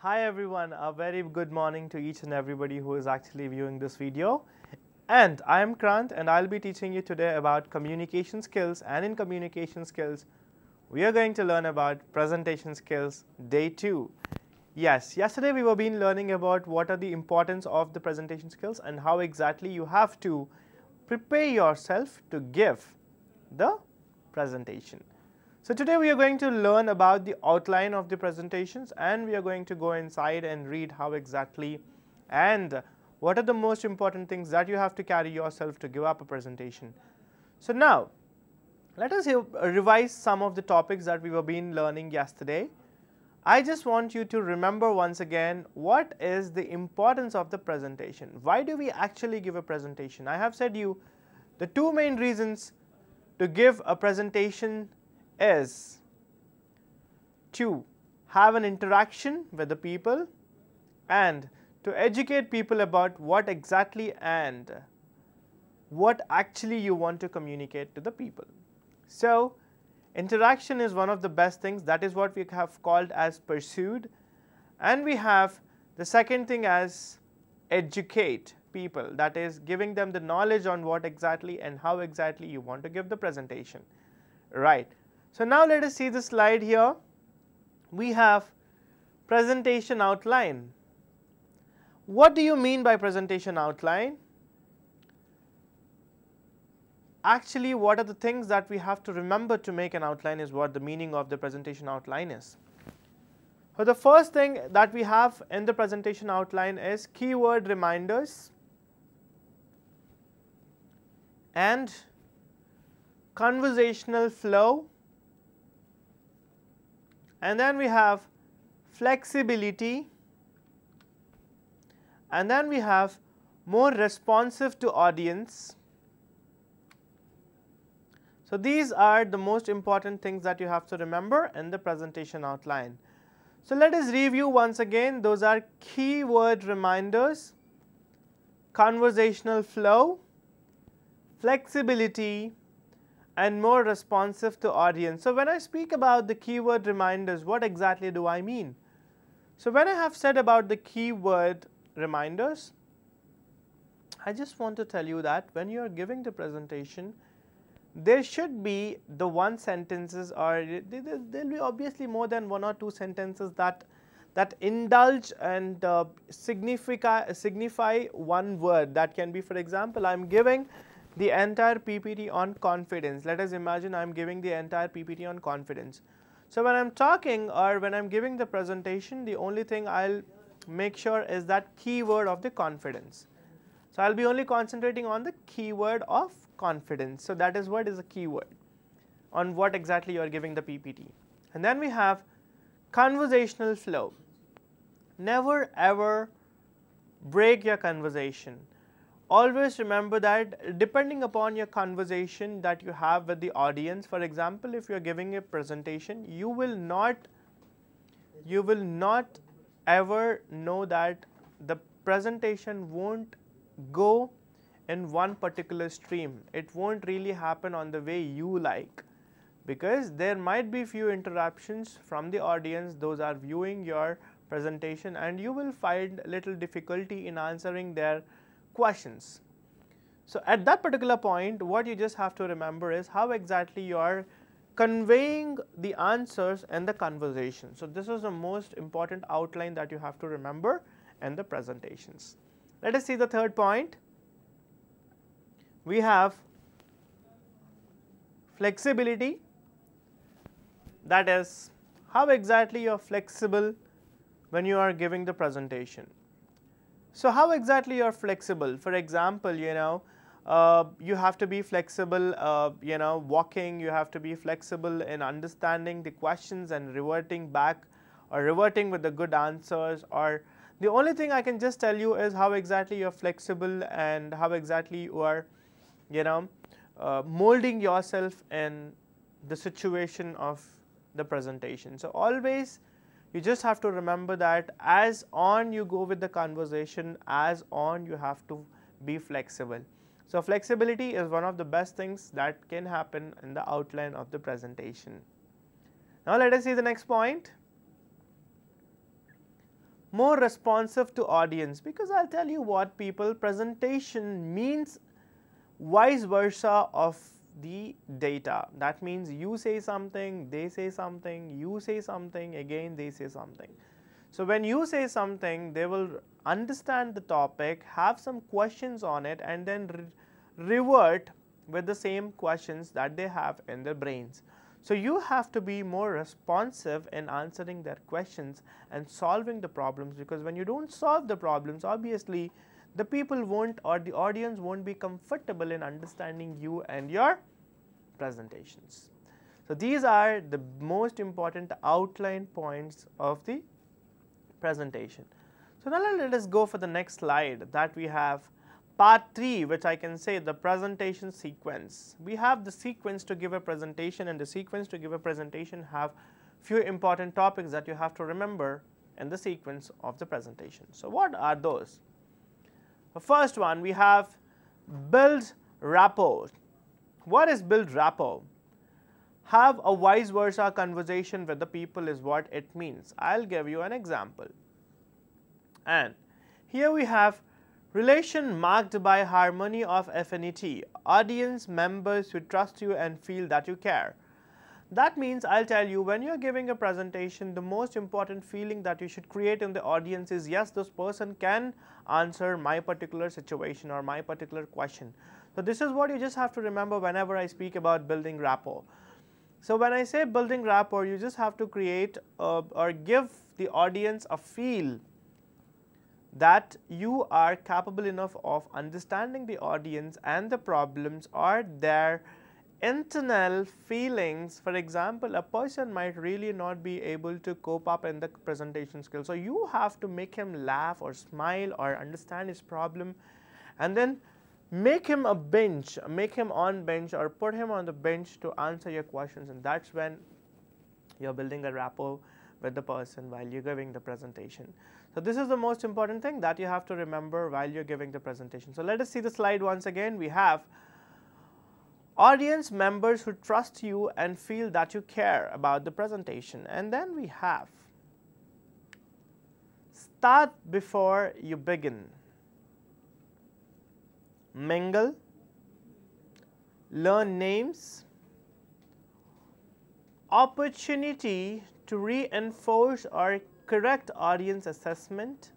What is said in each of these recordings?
Hi everyone, a very good morning to each and everybody who is actually viewing this video. And I am Kranth and I'll be teaching you today about communication skills, and in communication skills we are going to learn about presentation skills day 2. Yes, yesterday we were been learning about what are the importance of the presentation skills and how exactly you have to prepare yourself to give the presentation. So today we are going to learn about the outline of the presentations, and we are going to go inside and read how exactly and what are the most important things that you have to carry yourself to give up a presentation. So now let us revise some of the topics that we were been learning yesterday. I just want you to remember once again what is the importance of the presentation. Why do we actually give a presentation? I have said you the two main reasons to give a presentation is to have an interaction with the people and to educate people about what exactly and what actually you want to communicate to the people. So interaction is one of the best things. That is what we have called as pursued, and we have the second thing as educate people, that is giving them the knowledge on what exactly and how exactly you want to give the presentation, right? So now let us see the slide here. We have presentation outline. What do you mean by presentation outline? Actually, what are the things that we have to remember to make an outline is what the meaning of the presentation outline is. So the first thing that we have in the presentation outline is keyword reminders and conversational flow, and then we have flexibility, and then we have more responsive to audience. So these are the most important things that you have to remember in the presentation outline. So let us review once again. Those are keyword reminders, conversational flow, flexibility, and more responsive to audience. So when I speak about the keyword reminders, what exactly do I mean? So when I have said about the keyword reminders, I just want to tell you that when you are giving the presentation, there should be the one sentences, or there will be obviously more than one or two sentences that indulge and signify one word. That can be, for example, I am giving the entire PPT on confidence. Let us imagine I am giving the entire PPT on confidence. So when I am talking or when I am giving the presentation, the only thing I will make sure is that keyword of the confidence. So I will be only concentrating on the keyword of confidence. So that is what is a keyword, on what exactly you are giving the PPT. And then we have conversational flow. Never ever break your conversation. Always remember that depending upon your conversation that you have with the audience, for example, if you are giving a presentation, you will not ever know that the presentation won't go in one particular stream. It won't really happen on the way you like, because there might be few interruptions from the audience, those are viewing your presentation, and you will find little difficulty in answering their questions. So at that particular point, what you just have to remember is how exactly you are conveying the answers and the conversation. So this is the most important outline that you have to remember in the presentations. Let us see the third point. We have flexibility, that is how exactly you are flexible when you are giving the presentation. So how exactly you are flexible? For example, you have to be flexible, walking, you have to be flexible in understanding the questions and reverting back or reverting with the good answers, or the only thing I can just tell you is how exactly you are flexible and how exactly you are molding yourself in the situation of the presentation. So always you just have to remember that as on you go with the conversation, as on you have to be flexible. So flexibility is one of the best things that can happen in the outline of the presentation. Now let us see the next point. more responsive to audience, because I'll tell you what, people, presentation means vice versa of the data. That means you say something, they say something, you say something, again they say something. So when you say something, they will understand the topic, have some questions on it, and then revert with the same questions that they have in their brains. So you have to be more responsive in answering their questions and solving the problems, because when you don't solve the problems, obviously the people won't, or the audience won't be comfortable in understanding you and your presentations. So these are the most important outline points of the presentation. So now let us go for the next slide, that we have part 3, which I can say the presentation sequence. We have the sequence to give a presentation, and the sequence to give a presentation have few important topics that you have to remember in the sequence of the presentation. So what are those? The first one, we have build rapport. What is build rapport? Have a vice versa conversation with the people is what it means. I'll give you an example. And here we have relation marked by harmony of affinity, audience members who trust you and feel that you care. That means, I'll tell you, when you're giving a presentation, the most important feeling that you should create in the audience is, yes, this person can answer my particular situation or my particular question. So this is what you just have to remember whenever I speak about building rapport. So when I say building rapport, you just have to create or give the audience a feel that you are capable enough of understanding the audience and the problems or their internal feelings. For example, a person might really not be able to cope up in the presentation skills. So you have to make him laugh or smile or understand his problem, and then make him a bench, make him on bench or put him on the bench to answer your questions, and that's when you're building a rapport with the person while you're giving the presentation. So this is the most important thing that you have to remember while you're giving the presentation. So let us see the slide once again. We have audience members who trust you and feel that you care about the presentation, and then we have start before you begin, mingle, learn names, opportunity to reinforce or correct audience assessment,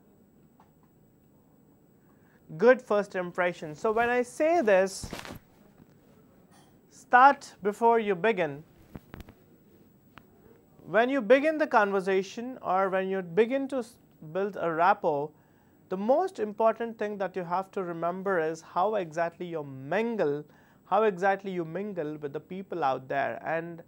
good first impression. So when I say this, start before you begin, when you begin the conversation or when you begin to build a rapport, the most important thing that you have to remember is how exactly you mingle with the people out there, and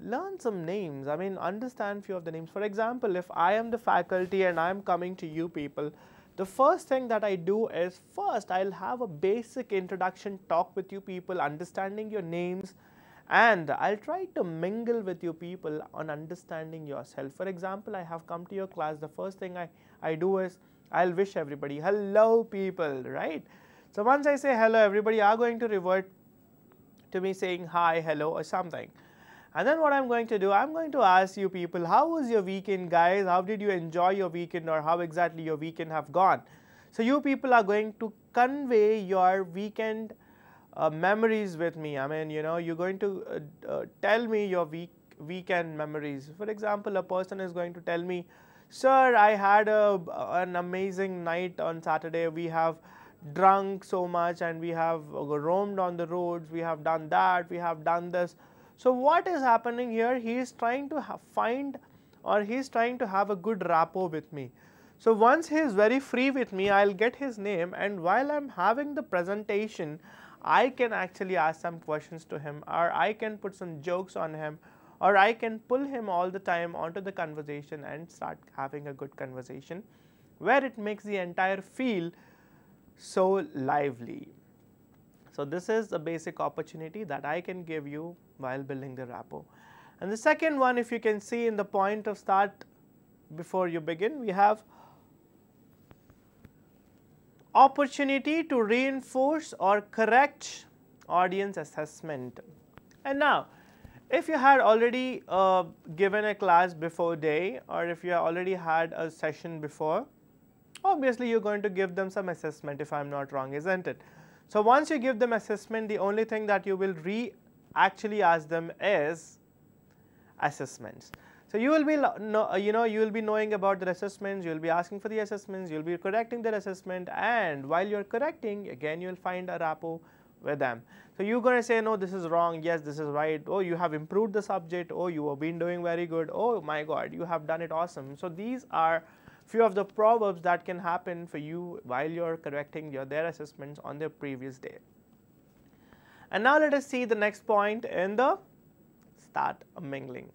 learn some names. I mean, understand few of the names. For example, if I am the faculty and I am coming to you people, the first thing that I do is, first I'll have a basic introduction talk with you people, understanding your names, and I'll try to mingle with you people on understanding yourself. For example, I have come to your class, the first thing I do is I'll wish everybody, hello people, right? So once I say hello, everybody are going to revert to me saying hi, hello or something. And then what I'm going to do, I'm going to ask you people, how was your weekend, guys? How did you enjoy your weekend, or how exactly your weekend have gone? So you people are going to convey your weekend memories with me. I mean, you're going to tell me your weekend memories. For example, a person is going to tell me, sir, I had an amazing night on Saturday. We have drunk so much and we have roamed on the roads. We have done that. We have done this. So what is happening here? He is trying to he's trying to have a good rapport with me. So once he is very free with me, I'll get his name, and while I'm having the presentation, I can actually ask some questions to him, or I can put some jokes on him, or I can pull him all the time onto the conversation and start having a good conversation where it makes the entire feel so lively. So this is the basic opportunity that I can give you while building the rapport. And the second one, if you can see in the point of start before you begin, we have opportunity to reinforce or correct audience assessment. And now, if you had already given a class before day, or if you already had a session before, Obviously, you're going to give them some assessment, if I'm not wrong, isn't it? So once you give them assessment, the only thing that you will actually ask them is assessments. So you will be you will be knowing about the assessments, you will be asking for the assessments, you will be correcting their assessment, and while you are correcting, again you will find a rapport with them. So you're going to say, no, this is wrong, yes, this is right, oh, you have improved the subject, oh, you have been doing very good, oh my God, you have done it awesome. So these are few of the proverbs that can happen for you while you're correcting their assessments on their previous day. And now let us see the next point in the start mingling.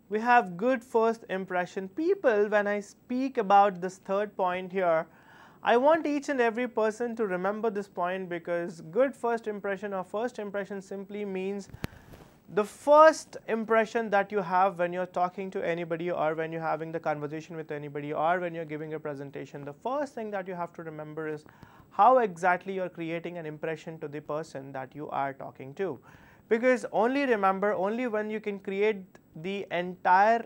We have good first impression. People, when I speak about this third point here, I want each and every person to remember this point, because good first impression or first impression simply means the first impression that you have when you're talking to anybody, or when you're having the conversation with anybody, or when you're giving a presentation. The first thing that you have to remember is how exactly you're creating an impression to the person that you are talking to. Because only when you can create the entire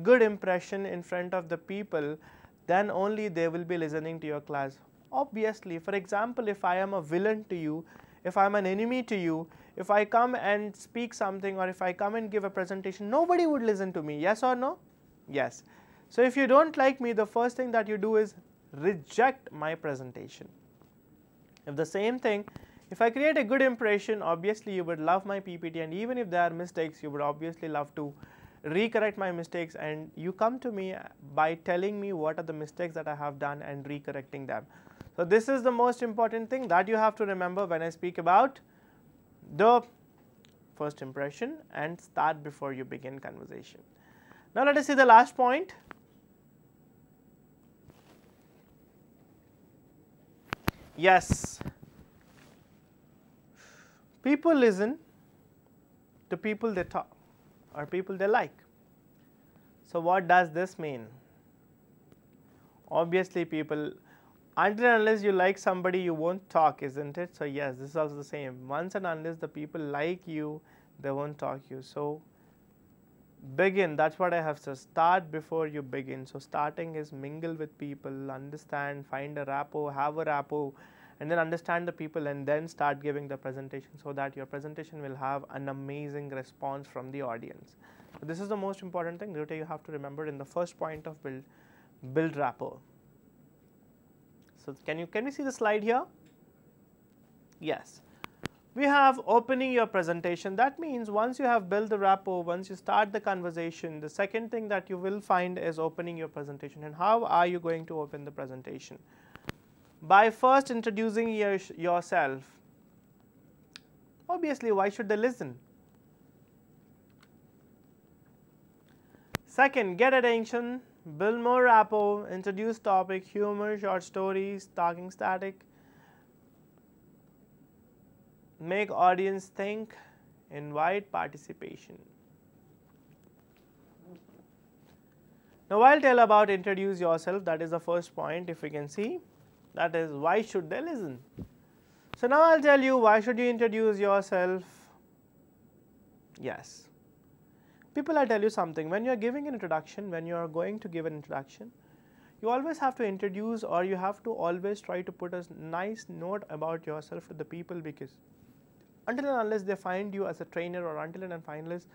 good impression in front of the people, then only they will be listening to your class. Obviously, for example, if I am a villain to you, if I am an enemy to you, if I come and speak something, or if I come and give a presentation, nobody would listen to me, yes or no? Yes. So if you don't like me, the first thing that you do is reject my presentation. If the same thing, if I create a good impression, obviously you would love my PPT, and even if there are mistakes, you would obviously love to recorrect my mistakes, and you come to me by telling me what are the mistakes that I have done and recorrecting them. So this is the most important thing that you have to remember when I speak about the first impression and start before you begin conversation. Now let us see the last point. Yes, people listen to people they talk or people they like. So what does this mean? Obviously, people, until and unless you like somebody, you won't talk, isn't it? So yes, this is also the same. Once and unless the people like you, they won't talk you. So begin, that's what I have said. Start before you begin. So starting is mingle with people, understand, find a rapport, have a rapport, and then understand the people, and then start giving the presentation, so that your presentation will have an amazing response from the audience. So this is the most important thing that you have to remember in the first point of build rapport. So can we see the slide here? Yes. We have opening your presentation. That means once you have built the rapport, once you start the conversation, the second thing that you will find is opening your presentation. And how are you going to open the presentation? By first introducing yourself. Obviously, why should they listen? Second, get attention, build more rapport, introduce topic, humor, short stories, talking static, make audience think, invite participation. Now I'll tell about introduce yourself. That is the first point, if we can see. That is, why should they listen? So now I'll tell you why should you introduce yourself. Yes. People, I'll tell you something. When you are giving an introduction, when you are going to give an introduction, you always have to introduce, or you have to always try to put a nice note about yourself to the people, because until and unless they find you as a trainer, or until and unless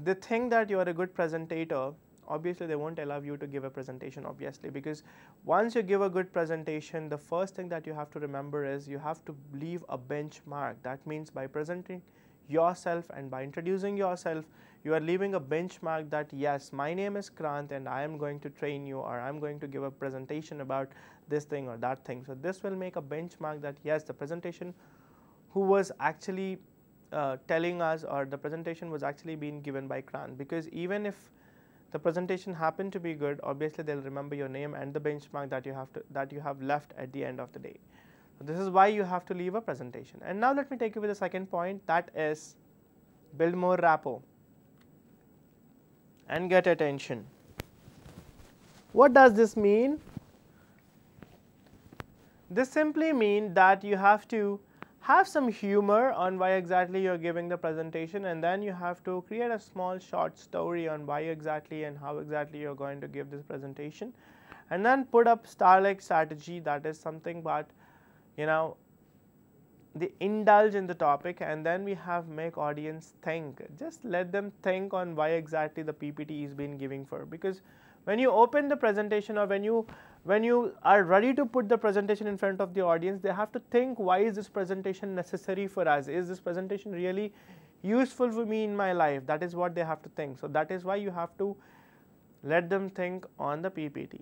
they think that you are a good presentator, obviously they won't allow you to give a presentation, obviously, because once you give a good presentation, the first thing that you have to remember is you have to leave a benchmark. That means by presenting yourself and by introducing yourself, you are leaving a benchmark that yes, my name is Kranth and I am going to train you, or I am going to give a presentation about this thing or that thing. So this will make a benchmark that yes, the presentation who was actually telling us, or the presentation was actually being given by Kranth, because even if the presentation happened to be good, obviously they'll remember your name and the benchmark that you have left at the end of the day. So this is why you have to leave a presentation. And now let me take you with the second point, that is build more rapport and get attention. What does this mean? This simply means that you have to have some humor on why exactly you're giving the presentation, and then you have to create a small short story on why exactly and how exactly you're going to give this presentation, and then put up star-like strategy, that is something but they indulge in the topic, and then we have make audience think. Just let them think on why exactly the PPT is being giving for, because when you open the presentation or when you are ready to put the presentation in front of the audience, they have to think, why is this presentation necessary for us? Is this presentation really useful for me in my life? That is what they have to think. So that is why you have to let them think on the PPT.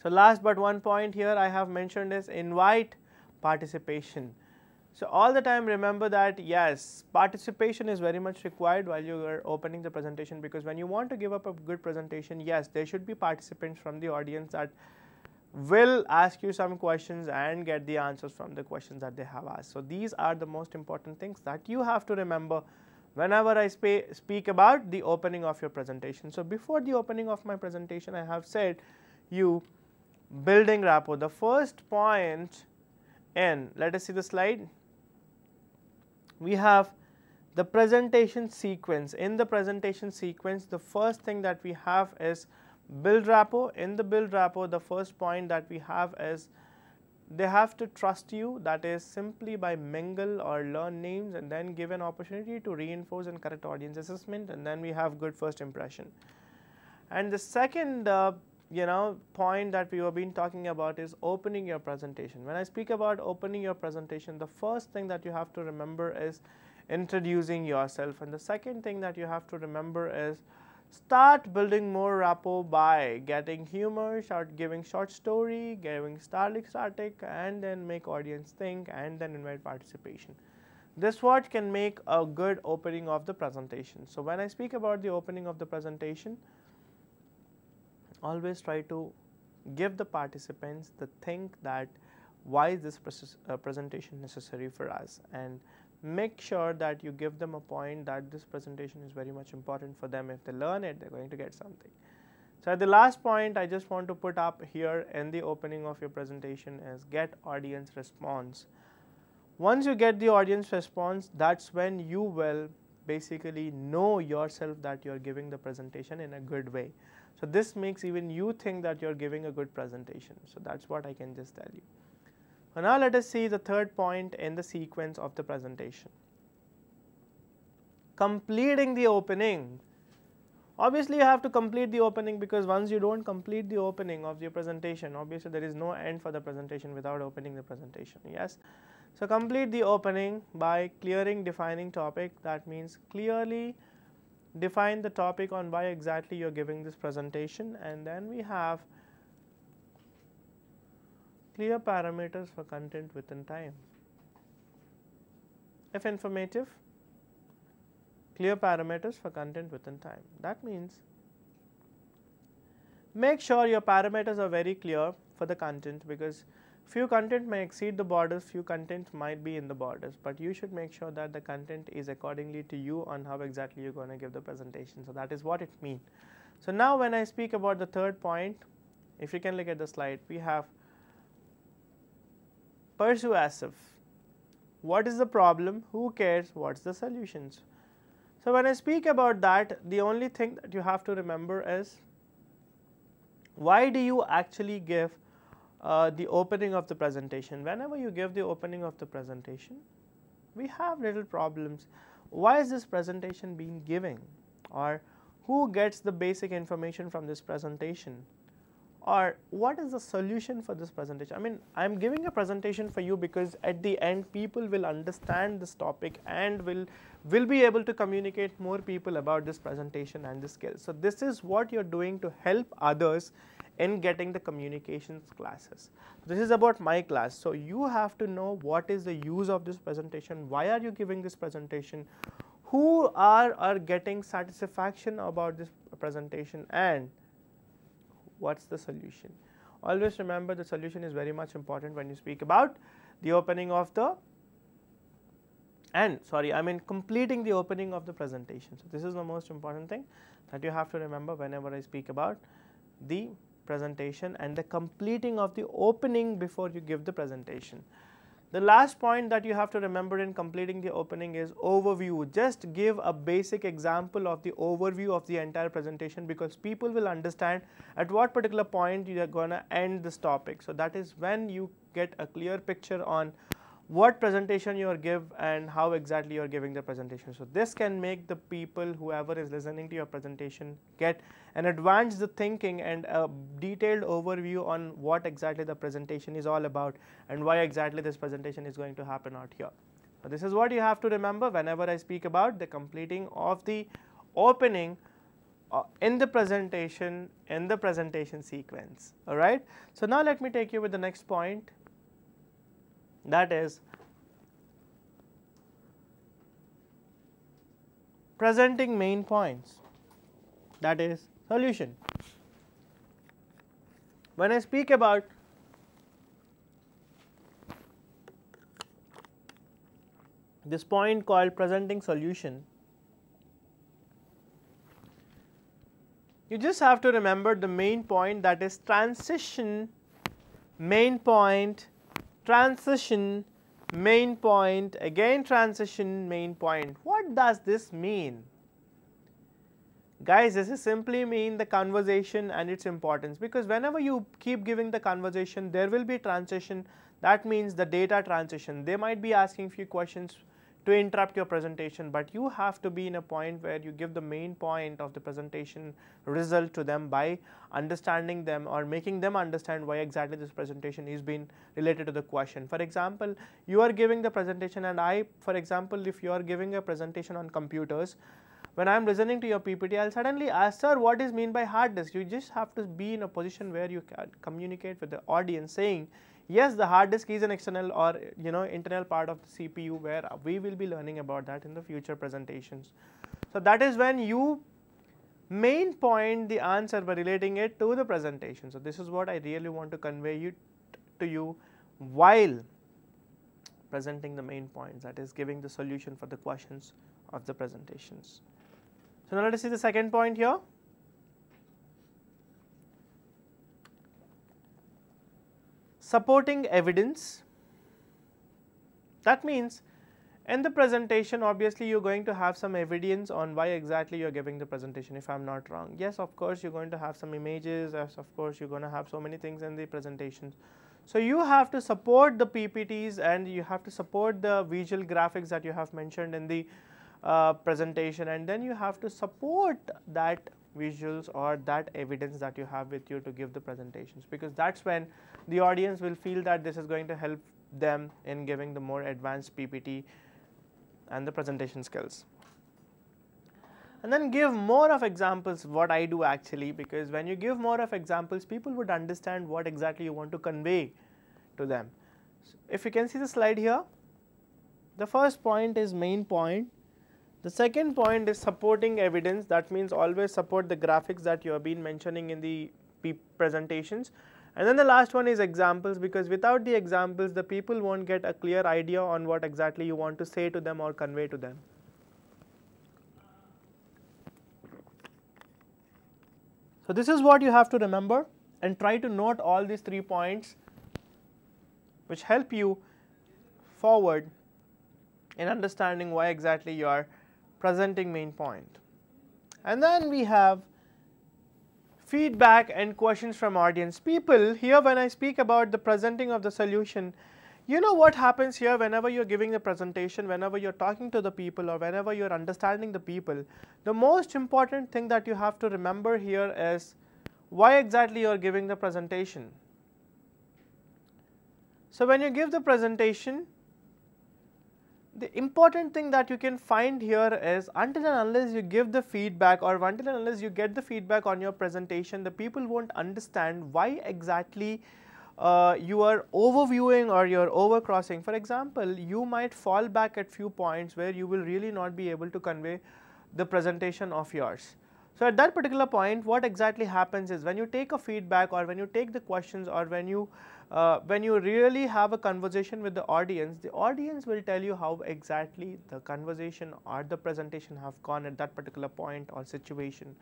So last but one point here I have mentioned is invite participation. So all the time remember that yes, participation is very much required while you are opening the presentation, because when you want to give up a good presentation, yes, there should be participants from the audience that will ask you some questions and get the answers from the questions that they have asked. So these are the most important things that you have to remember whenever I speak about the opening of your presentation. So before the opening of my presentation, I have said you building rapport. The first point, and let us see the slide. We have the presentation sequence. In the presentation sequence, the first thing that we have is build rapport. In the build rapport, the first point that we have is they have to trust you, that is simply by mingle or learn names and then give an opportunity to reinforce and correct audience assessment, and then we have good first impression. And the second point that we have been talking about is opening your presentation. When I speak about opening your presentation, the first thing that you have to remember is introducing yourself, and the second thing that you have to remember is start building more rapport by getting humor, giving short story, giving starlick static, and then make audience think, and then invite participation. This what can make a good opening of the presentation. So when I speak about the opening of the presentation, always try to give the participants the think that why is this presentation necessary for us, and make sure that you give them a point that this presentation is very much important for them. If they learn it, they're going to get something. So at the last point I just want to put up here in the opening of your presentation is get audience response. Once you get the audience response, that's when you will basically know yourself that you're giving the presentation in a good way. So this makes even you think that you're giving a good presentation. So that's what I can just tell you. So now let us see the third point in the sequence of the presentation. Completing the opening. Obviously you have to complete the opening, because once you don't complete the opening of your presentation, obviously there is no end for the presentation without opening the presentation. Yes. So complete the opening by defining topic. That means clearly define the topic on why exactly you're giving this presentation, and then we have clear parameters for content within time. If informative, clear parameters for content within time. That means make sure your parameters are very clear for the content, because few content may exceed the borders, few content might be in the borders, but you should make sure that the content is accordingly to you on how exactly you're going to give the presentation. So that is what it means. So now when I speak about the third point, if you can look at the slide, we have persuasive. What is the problem? Who cares? What's the solutions? So when I speak about that, the only thing that you have to remember is why do you actually give the opening of the presentation. Whenever you give the opening of the presentation, we have little problems. Why is this presentation being given, or who gets the basic information from this presentation, or what is the solution for this presentation? I mean, I am giving a presentation for you because at the end people will understand this topic and will be able to communicate more people about this presentation and the skills. So this is what you're doing to help others in getting the communications classes. This is about my class. So you have to know what is the use of this presentation, why are you giving this presentation, who are getting satisfaction about this presentation, and what's the solution. Always remember the solution is very much important when you speak about the opening of the completing the opening of the presentation. So this is the most important thing that you have to remember whenever I speak about the presentation and the completing of the opening before you give the presentation. The last point that you have to remember in completing the opening is overview. Just give a basic example of the overview of the entire presentation, because people will understand at what particular point you are going to end this topic. So that is when you get a clear picture on what presentation you are give and how exactly you are giving the presentation. So this can make the people, whoever is listening to your presentation, get an advanced thinking and a detailed overview on what exactly the presentation is all about and why exactly this presentation is going to happen out here. So this is what you have to remember whenever I speak about the completing of the opening in the presentation sequence. All right. So now let me take you with the next point, that is presenting main points, that is solution. When I speak about this point called presenting solution, you just have to remember the main point, that is transition, main point, transition, main point, again transition, main point. What does this mean? Guys, this is simply mean the conversation and its importance, because whenever you keep giving the conversation, there will be transition. That means the data transition. They might be asking few questions to interrupt your presentation, but you have to be in a point where you give the main point of the presentation result to them by understanding them or making them understand why exactly this presentation is being related to the question. For example, you are giving the presentation and for example, if you are giving a presentation on computers, when I am listening to your PPT, I will suddenly ask, sir, what is mean by hard disk? You just have to be in a position where you can communicate with the audience saying, yes, the hard disk is an external or internal part of the CPU, where we will be learning about that in the future presentations. So that is when you main point the answer by relating it to the presentation. So this is what I really want to convey to you while presenting the main points, that is giving the solution for the questions of the presentations. So now let us see the second point here. Supporting evidence. That means in the presentation, obviously you are going to have some evidence on why exactly you are giving the presentation, if I am not wrong. Yes, of course you are going to have some images, yes, of course you are going to have so many things in the presentations. So you have to support the PPTs and you have to support the visual graphics that you have mentioned in the presentation, and then you have to support that visuals or that evidence that you have with you to give the presentations, because that's when the audience will feel that this is going to help them in giving the more advanced PPT and the presentation skills. And then give more of examples, what I do actually, because when you give more of examples, people would understand what exactly you want to convey to them. So if you can see the slide here, the first point is main point. The second point is supporting evidence. That means always support the graphics that you have been mentioning in the presentations. And then the last one is examples, because without the examples, the people won't get a clear idea on what exactly you want to say to them or convey to them. So this is what you have to remember, and try to note all these 3 points which help you forward in understanding why exactly you are presenting main point. And then we have feedback and questions from audience. People here, when I speak about the presenting of the solution, you know what happens here whenever you are giving the presentation, whenever you are talking to the people or whenever you are understanding the people, the most important thing that you have to remember here is why exactly you are giving the presentation. So when you give the presentation, the important thing that you can find here is, until and unless you give the feedback or until and unless you get the feedback on your presentation, the people won't understand why exactly you are overviewing or you are overcrossing. For example, you might fall back at few points where you will really not be able to convey the presentation of yours. So at that particular point, what exactly happens is, when you take a feedback or when you take the questions or when you really have a conversation with the audience will tell you how exactly the conversation or the presentation have gone at that particular point or situation.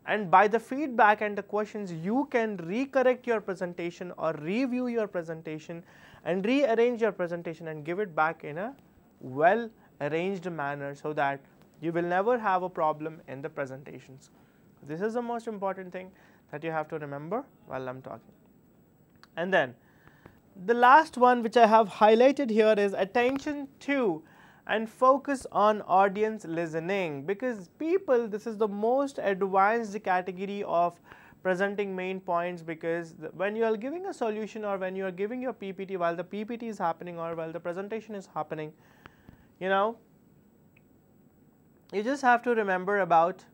And by the feedback and the questions, you can recorrect your presentation or review your presentation and rearrange your presentation and give it back in a well arranged manner so that you will never have a problem in the presentations. This is the most important thing that you have to remember while I am talking. And then the last one which I have highlighted here is attention to and focus on audience listening, because people, this is the most advanced category of presenting main points, because when you are giving a solution or when you are giving your PPT while the PPT is happening or while the presentation is happening, you know, you just have to remember about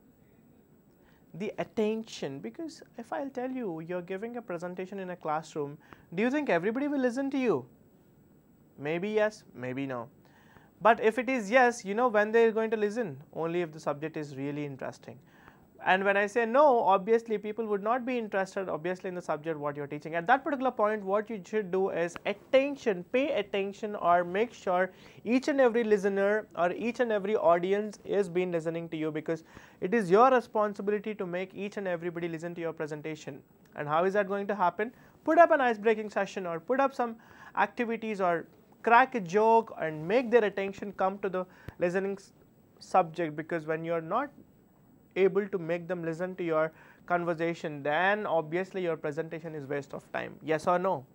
the attention, because if I'll tell you you're giving a presentation in a classroom, do you think everybody will listen to you? Maybe yes, maybe no. But if it is yes, you know when they're going to listen? Only if the subject is really interesting. And when I say no, obviously people would not be interested obviously in the subject what you're teaching. At that particular point, what you should do is attention, pay attention, or make sure each and every listener or each and every audience is been listening to you, because it is your responsibility to make each and everybody listen to your presentation. And how is that going to happen? Put up an ice-breaking session or put up some activities or crack a joke and make their attention come to the listening subject, because when you're not able to make them listen to your conversation, then obviously your presentation is waste of time. Yes or no?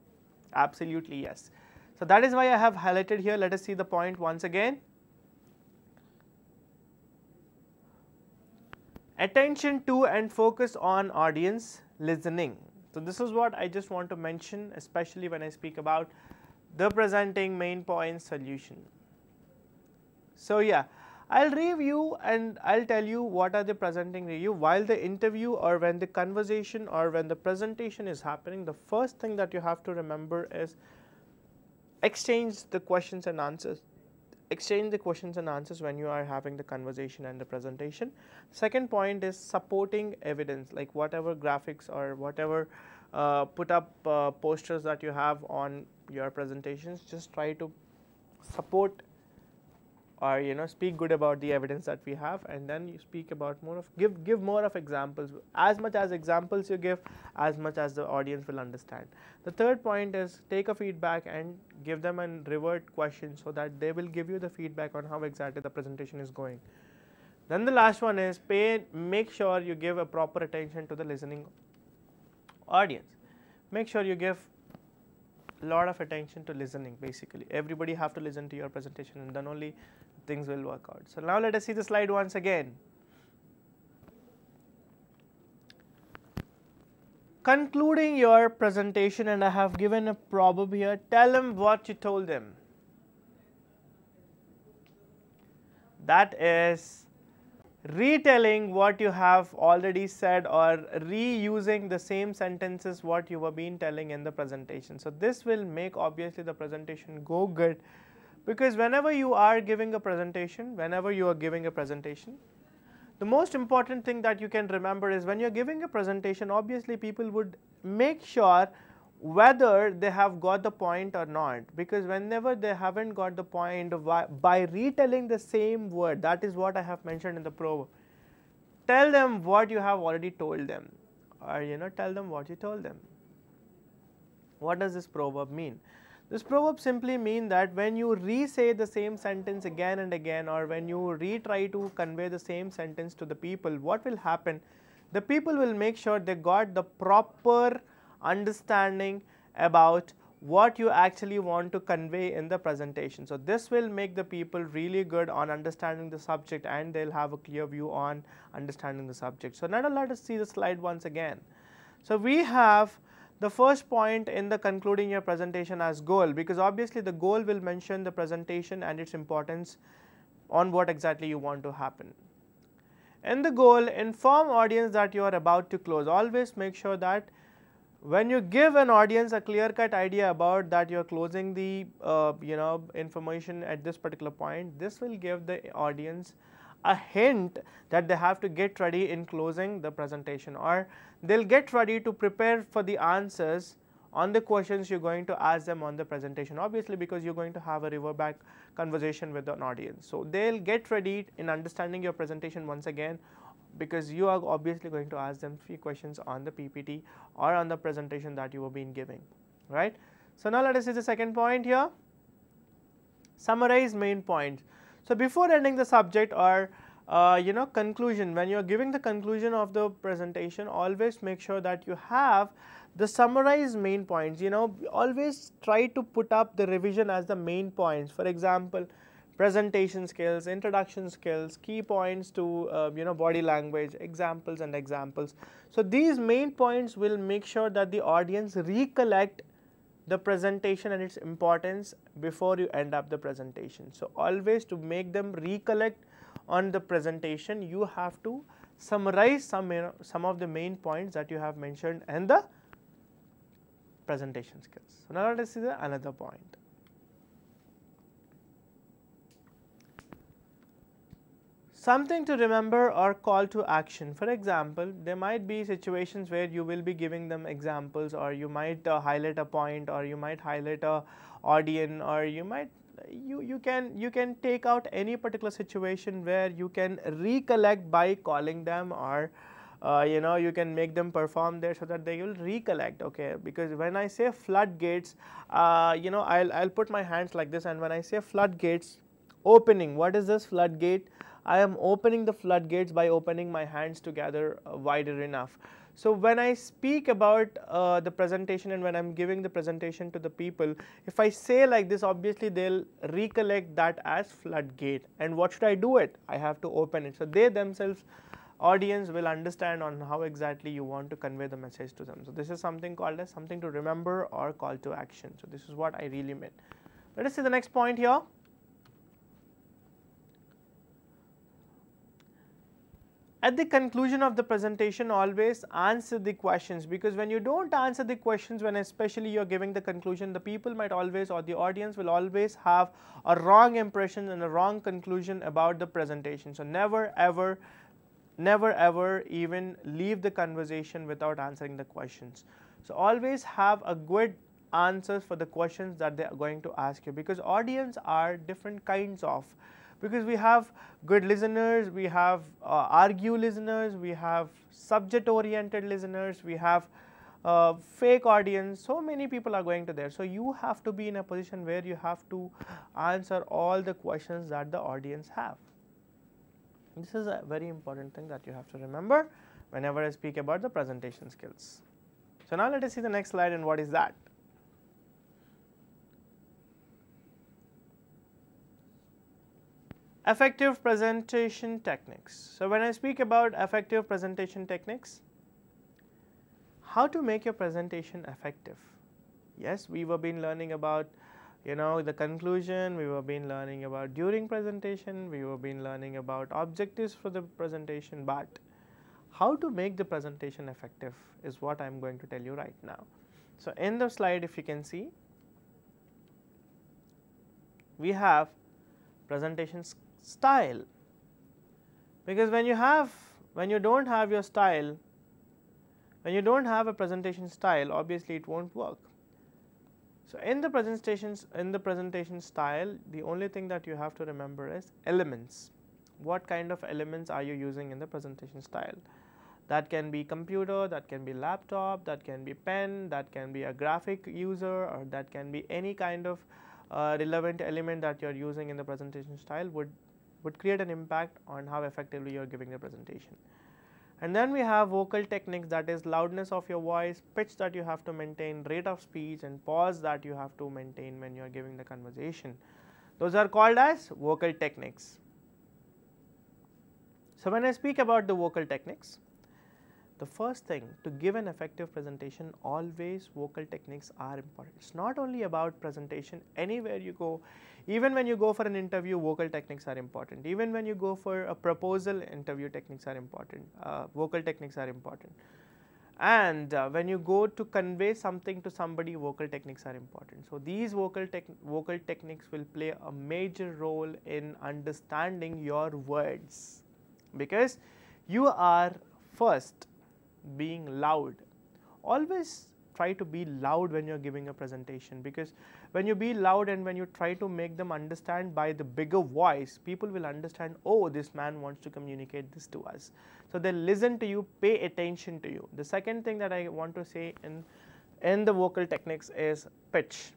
Absolutely yes. So that is why I have highlighted here. Let us see the point once again. Attention to and focus on audience listening. So this is what I just want to mention, especially when I speak about the presenting main point solution. So yeah, I'll review and I'll tell you what are the presenting review while the interview or when the conversation or when the presentation is happening. The first thing that you have to remember is exchange the questions and answers. Exchange the questions and answers when you are having the conversation and the presentation. Second point is supporting evidence, like whatever graphics or whatever put up posters that you have on your presentations, just try to support or speak good about the evidence that we have, and then you speak about more of give more of examples. As much as examples you give, as much as the audience will understand. The third point is take a feedback and give them a revert question so that they will give you the feedback on how exactly the presentation is going. Then the last one is make sure you give a proper attention to the listening audience. Make sure you give a lot of attention to listening. Basically everybody have to listen to your presentation, and then only things will work out. So now let us see the slide once again. Concluding your presentation, and I have given a proverb here. Tell them what you told them. That is retelling what you have already said or reusing the same sentences what you were been telling in the presentation. So this will make obviously the presentation go good, because whenever you are giving a presentation, the most important thing that you can remember is when you're giving a presentation, obviously people would make sure whether they have got the point or not, because whenever they haven't got the point, by retelling the same word, that is what I have mentioned in the proverb. Tell them what you have already told them, or tell them what you told them. What does this proverb mean? This proverb simply means that when you re-say the same sentence again and again, or when you retry to convey the same sentence to the people, what will happen? The people will make sure they got the proper understanding about what you actually want to convey in the presentation. So this will make the people really good on understanding the subject, and they'll have a clear view on understanding the subject. So now let us see the slide once again. So we have the first point in the concluding your presentation as goal, because obviously the goal will mention the presentation and its importance on what exactly you want to happen. In the goal, inform audience that you are about to close. Always make sure that when you give an audience a clear-cut idea about that you are closing the information at this particular point, this will give the audience a hint that they have to get ready in closing the presentation, or they'll get ready to prepare for the answers on the questions you're going to ask them on the presentation, obviously because you're going to have a revert back conversation with an audience. So they'll get ready in understanding your presentation once again, because you are obviously going to ask them few questions on the PPT or on the presentation that you have been giving, right? So now let us see the second point here. Summarize main points. So before ending the subject or conclusion, when you are giving the conclusion of the presentation, always make sure that you have the summarized main points. Always try to put up the revision as the main points. For example, presentation skills, introduction skills, key points to body language, examples and examples. So these main points will make sure that the audience recollect the presentation and its importance before you end up the presentation. So always, to make them recollect on the presentation, you have to summarize some of the main points that you have mentioned in the presentation skills. So now let us see another point. Something to remember or call to action. For example, there might be situations where you will be giving them examples, or you might highlight a point, or you might highlight a audience, or you can take out any particular situation where you can recollect by calling them, or you can make them perform there so that they will recollect. Okay, because when I say floodgates, I'll put my hands like this, and when I say floodgates opening, what is this floodgate? I am opening the floodgates by opening my hands together wider enough. So when I speak about the presentation, and when I am giving the presentation to the people, if I say like this, obviously they will recollect that as floodgate. And what should I do it? I have to open it. So they themselves, audience, will understand on how exactly you want to convey the message to them. So this is something called as something to remember or call to action. So this is what I really meant. Let us see the next point here. At the conclusion of the presentation, always answer the questions, because when you don't answer the questions, when especially you are giving the conclusion, the people might always, or the audience will always have a wrong impression and a wrong conclusion about the presentation. So never ever even leave the conversation without answering the questions. So always have a good answers for the questions that they are going to ask you, because audience are different kinds of. Because we have good listeners, we have argue listeners, we have subject oriented listeners, we have fake audience. So many people are going to there. So you have to be in a position where you have to answer all the questions that the audience have. This is a very important thing that you have to remember whenever I speak about the presentation skills. So now let us see the next slide, and what is that? Effective presentation techniques. So when I speak about effective presentation techniques, how to make your presentation effective. Yes, we have been learning about the conclusion, we have been learning about during presentation, we have been learning about objectives for the presentation, but how to make the presentation effective is what I am going to tell you right now. So in the slide, if you can see, we have presentation style, because when you don't have your style, when you don't have a presentation style, obviously it won't work. So in the presentation style, the only thing that you have to remember is elements. What kind of elements are you using in the presentation style? That can be computer, that can be laptop, that can be pen, that can be a graphic user, or that can be any kind of relevant element that you are using in the presentation style would create an impact on how effectively you are giving the presentation. And then we have vocal techniques, that is loudness of your voice, pitch that you have to maintain, rate of speech, and pause that you have to maintain when you are giving the conversation. Those are called as vocal techniques. So when I speak about the vocal techniques, the first thing to give an effective presentation, always vocal techniques are important. It's not only about presentation, anywhere you go, even when you go for an interview, vocal techniques are important. Even when you go for a proposal, interview techniques are important, vocal techniques are important. And when you go to convey something to somebody, vocal techniques are important. So these vocal techniques will play a major role in understanding your words, because you are first being loud. Always try to be loud when you are giving a presentation, because when you be loud and when you try to make them understand by the bigger voice, people will understand, oh, this man wants to communicate this to us. So they listen to you, pay attention to you. The second thing that I want to say in the vocal techniques is pitch.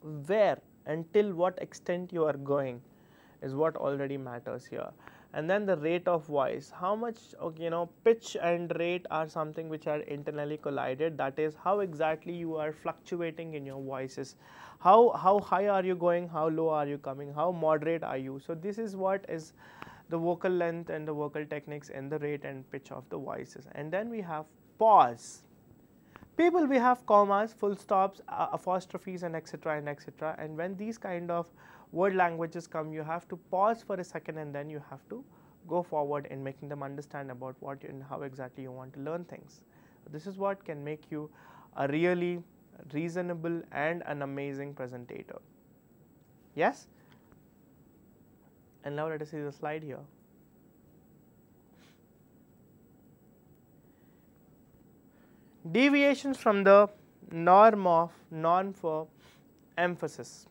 where and till what extent you are going is what already matters here. And then the rate of voice, how much, okay, pitch and rate are something which are internally collided. That is how exactly you are fluctuating in your voices, how high are you going, how low are you coming, how moderate are you. So this is what is the vocal length and the vocal techniques and the rate and pitch of the voices. And then we have pause. People, we have commas, full stops, apostrophes, and etc. and etc. And when these kind of word languages come, you have to pause for a second and then you have to go forward in making them understand about what and how exactly you want to learn things. This is what can make you a really reasonable and an amazing presentator. Yes? And now let us see the slide here. Deviations from the norm for emphasis.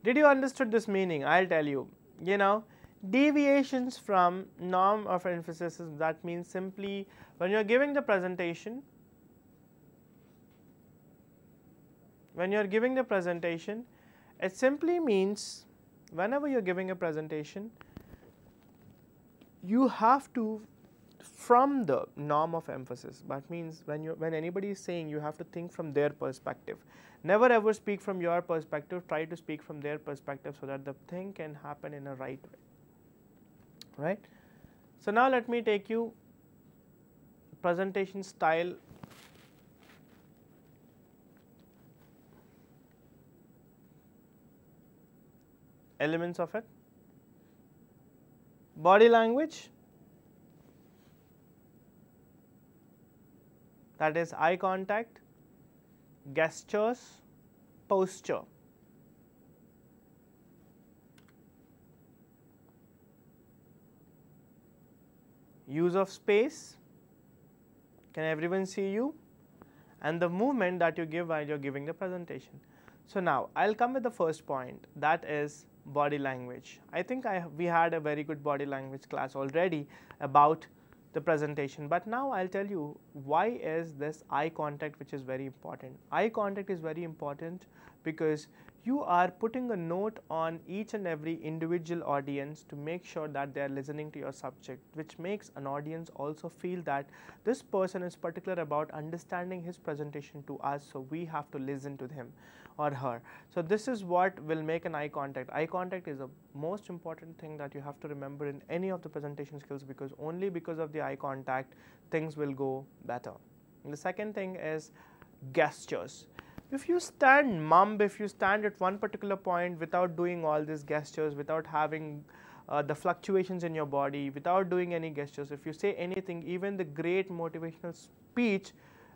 Did you understood this meaning? I'll tell you. Deviations from norm of emphasis, that means simply when you're giving the presentation, it simply means whenever you're giving a presentation, you have to from the norm of emphasis. That means when anybody is saying, you have to think from their perspective. Never ever speak from your perspective, try to speak from their perspective so that the thing can happen in a right way. Right? So now let me take you presentation style. Elements of it. Body language, that is eye contact, gestures, posture. Use of space, can everyone see you, and the movement that you give while you are giving the presentation. So now I will come with the first point, that is body language. I think we had a very good body language class already about the presentation, but now I will tell you why is this eye contact which is very important. Eye contact is very important because you are putting a note on each and every individual audience to make sure that they are listening to your subject, which makes an audience also feel that this person is particular about understanding his presentation to us, so we have to listen to him or her. So this is what will make an eye contact. Eye contact is the most important thing that you have to remember in any of the presentation skills, because only because of the eye contact things will go better. And the second thing is gestures. If you stand mum, if you stand at one particular point without doing all these gestures, without having the fluctuations in your body, without doing any gestures, if you say anything, even the great motivational speech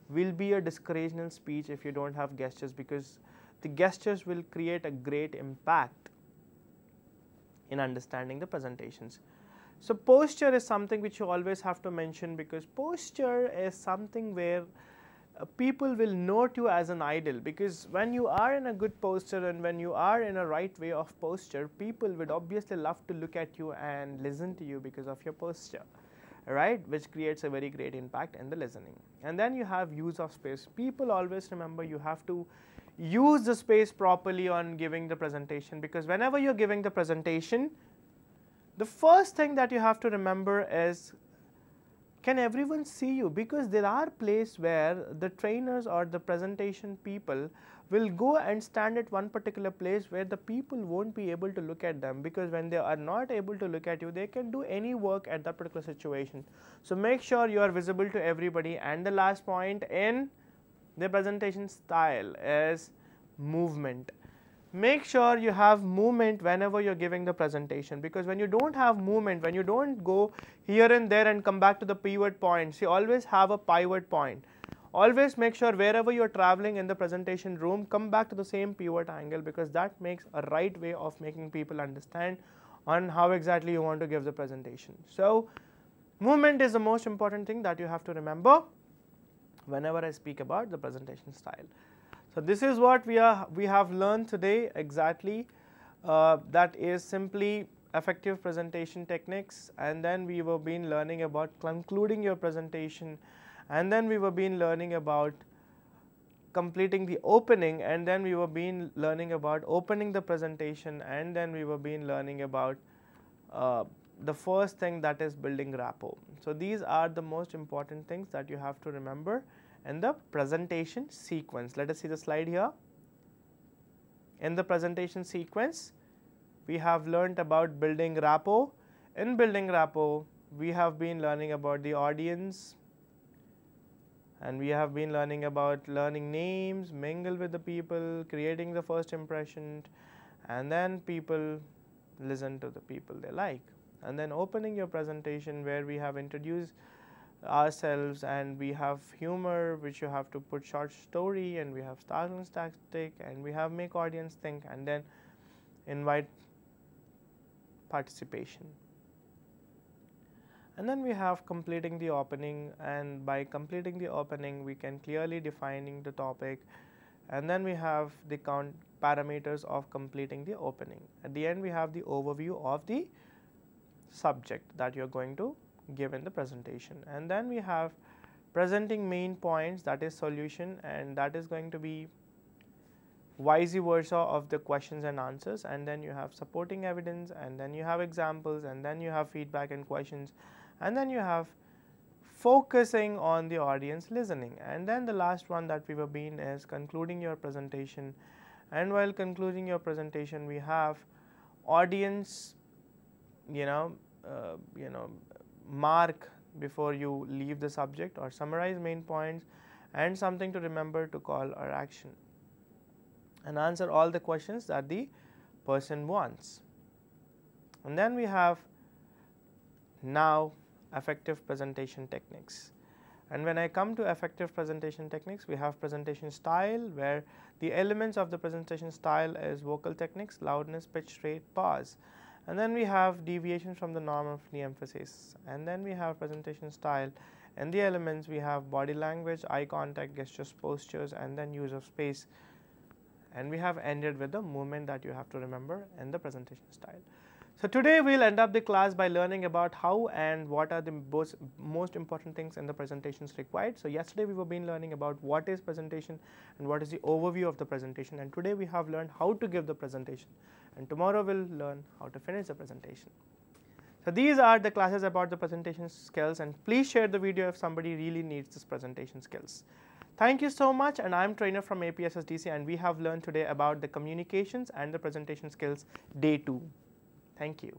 will be a discourageable speech if you don't have gestures, because the gestures will create a great impact in understanding the presentations. So posture is something which you always have to mention, because posture is something where people will note you as an idol, because when you are in a good posture and when you are in a right way of posture, people would obviously love to look at you and listen to you because of your posture, right, which creates a very great impact in the listening. And then you have use of space. People always remember you have to use the space properly on giving the presentation, because whenever you're giving the presentation, the first thing that you have to remember is, can everyone see you? Because there are places where the trainers or the presentation people will go and stand at one particular place where the people won't be able to look at them, because when they are not able to look at you, they can do any work at that particular situation. So make sure you are visible to everybody. And the last point in the presentation style is movement. Make sure you have movement whenever you're giving the presentation, because when you don't have movement, when you don't go here and there and come back to the pivot points, you always have a pivot point. Always make sure wherever you're traveling in the presentation room, come back to the same pivot angle, because that makes a right way of making people understand on how exactly you want to give the presentation. So movement is the most important thing that you have to remember whenever I speak about the presentation style. So this is what we have learned today exactly, that is simply effective presentation techniques, and then we were been learning about concluding your presentation, and then we were been learning about completing the opening, and then we were learning about opening the presentation, and then we were learning about the first thing, that is building rapport. So these are the most important things that you have to remember in the presentation sequence. Let us see the slide here. In the presentation sequence, we have learnt about building rapport. In building rapport, we have been learning about the audience, and we have been learning about learning names, mingle with the people, creating the first impression, and then people listen to the people they like. And then opening your presentation, where we have introduced ourselves, and we have humor, which you have to put short story, and we have startling static, and we have make audience think, and then invite participation. And then we have completing the opening, and by completing the opening we can clearly defining the topic, and then we have the parameters of completing the opening. At the end we have the overview of the subject that you are going to give in the presentation, and then we have presenting main points, that is solution, and that is going to be vice versa of the questions and answers, and then you have supporting evidence, and then you have examples, and then you have feedback and questions, and then you have focusing on the audience listening, and then the last one that we were being is concluding your presentation. And while concluding your presentation, we have audience mark before you leave the subject, or summarize main points, and something to remember to call or action, and answer all the questions that the person wants. And then we have now effective presentation techniques. And when I come to effective presentation techniques, we have presentation style, where the elements of the presentation style is vocal techniques, loudness, pitch, rate, pause. And then we have deviations from the norm of the emphasis. And then we have presentation style, and the elements we have body language, eye contact, gestures, postures, and then use of space. And we have ended with the movement that you have to remember in the presentation style. So today we will end up the class by learning about how and what are the most important things in the presentations required. So yesterday we were learning about what is presentation and what is the overview of the presentation, and today we have learned how to give the presentation, and tomorrow we will learn how to finish the presentation. So these are the classes about the presentation skills, and please share the video if somebody really needs this presentation skills. Thank you so much, and I am trainer from APSSDC, and we have learned today about the communications and the presentation skills day 2. Thank you.